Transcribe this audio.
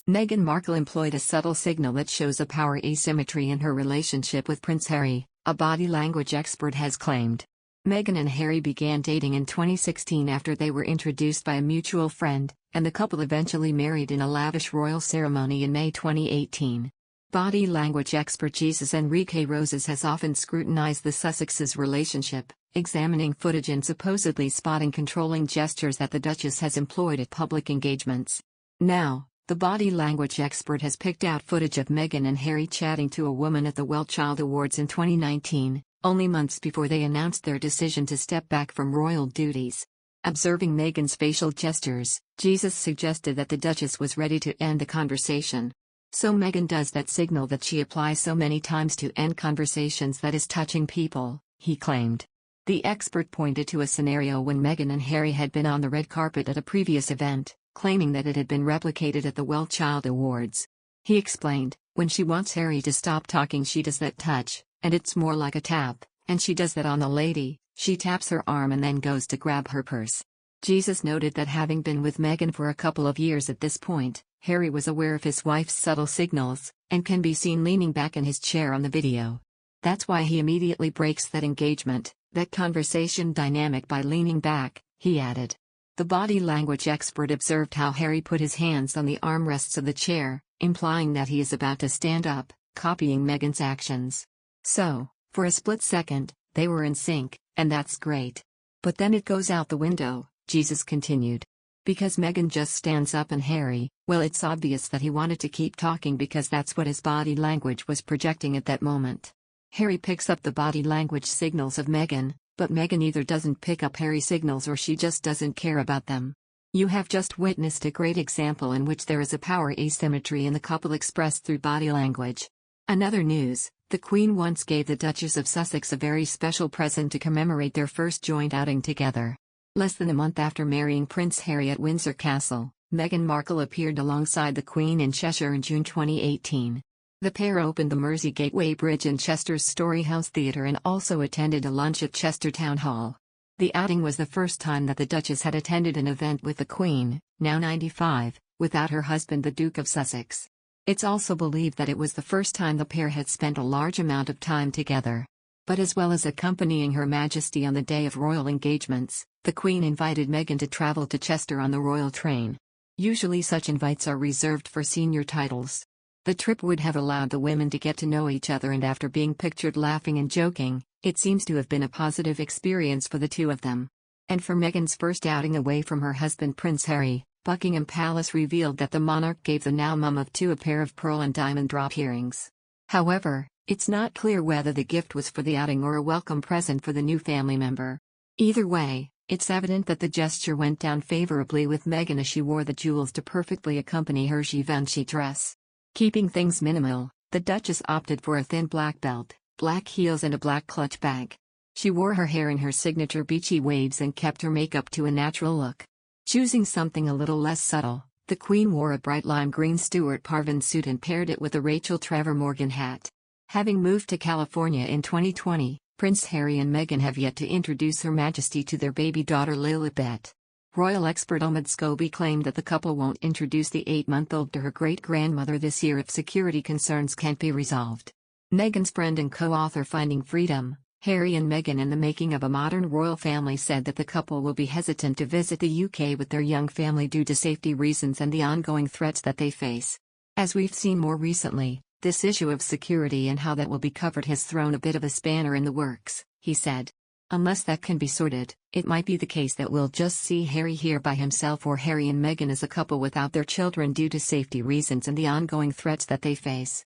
Meghan Markle employed a subtle signal that shows a power asymmetry in her relationship with Prince Harry, a body language expert has claimed. Meghan and Harry began dating in 2016 after they were introduced by a mutual friend, and the couple eventually married in a lavish royal ceremony in May 2018. Body language expert Jesus Enrique Roses has often scrutinized the Sussexes' relationship, examining footage and supposedly spotting controlling gestures that the Duchess has employed at public engagements. Now, the body language expert has picked out footage of Meghan and Harry chatting to a woman at the Well Child Awards in 2019, only months before they announced their decision to step back from royal duties. Observing Meghan's facial gestures, Jesus suggested that the Duchess was ready to end the conversation. So Meghan does that signal that she applies so many times to end conversations that is touching people, he claimed. The expert pointed to a scenario when Meghan and Harry had been on the red carpet at a previous event, claiming that it had been replicated at the Well Child Awards. He explained, when she wants Harry to stop talking she does that touch, and it's more like a tap, and she does that on the lady, she taps her arm and then goes to grab her purse. Jesus noted that having been with Meghan for a couple of years at this point, Harry was aware of his wife's subtle signals, and can be seen leaning back in his chair on the video. That's why he immediately breaks that engagement, that conversation dynamic by leaning back, he added. The body language expert observed how Harry put his hands on the armrests of the chair, implying that he is about to stand up, copying Meghan's actions. So, for a split second, they were in sync, and that's great. But then it goes out the window, Jesus continued. Because Meghan just stands up and Harry, well, it's obvious that he wanted to keep talking because that's what his body language was projecting at that moment. Harry picks up the body language signals of Meghan, but Meghan either doesn't pick up Harry's signals or she just doesn't care about them. You have just witnessed a great example in which there is a power asymmetry in the couple expressed through body language. Another news, the Queen once gave the Duchess of Sussex a very special present to commemorate their first joint outing together. Less than a month after marrying Prince Harry at Windsor Castle, Meghan Markle appeared alongside the Queen in Cheshire in June 2018. The pair opened the Mersey Gateway Bridge in Chester's Storyhouse Theatre and also attended a lunch at Chester Town Hall. The outing was the first time that the Duchess had attended an event with the Queen, now 95, without her husband the Duke of Sussex. It's also believed that it was the first time the pair had spent a large amount of time together. But as well as accompanying Her Majesty on the day of royal engagements, the Queen invited Meghan to travel to Chester on the royal train. Usually such invites are reserved for senior titles. The trip would have allowed the women to get to know each other, and after being pictured laughing and joking, it seems to have been a positive experience for the two of them. And for Meghan's first outing away from her husband Prince Harry, Buckingham Palace revealed that the monarch gave the now mum of two a pair of pearl and diamond drop earrings. However, it's not clear whether the gift was for the outing or a welcome present for the new family member. Either way, it's evident that the gesture went down favorably with Meghan as she wore the jewels to perfectly accompany her Givenchy dress. Keeping things minimal, the Duchess opted for a thin black belt, black heels and a black clutch bag. She wore her hair in her signature beachy waves and kept her makeup to a natural look. Choosing something a little less subtle, the Queen wore a bright lime green Stuart Parvin suit and paired it with a Rachel Trevor Morgan hat. Having moved to California in 2020, Prince Harry and Meghan have yet to introduce Her Majesty to their baby daughter Lilibet. Royal expert Ahmed Scobie claimed that the couple won't introduce the 8-month-old to her great-grandmother this year if security concerns can't be resolved. Meghan's friend and co-author Finding Freedom, Harry and Meghan in the Making of a Modern Royal Family, said that the couple will be hesitant to visit the UK with their young family due to safety reasons and the ongoing threats that they face. As we've seen more recently, this issue of security and how that will be covered has thrown a bit of a spanner in the works, he said. Unless that can be sorted, it might be the case that we'll just see Harry here by himself or Harry and Meghan as a couple without their children due to safety reasons and the ongoing threats that they face.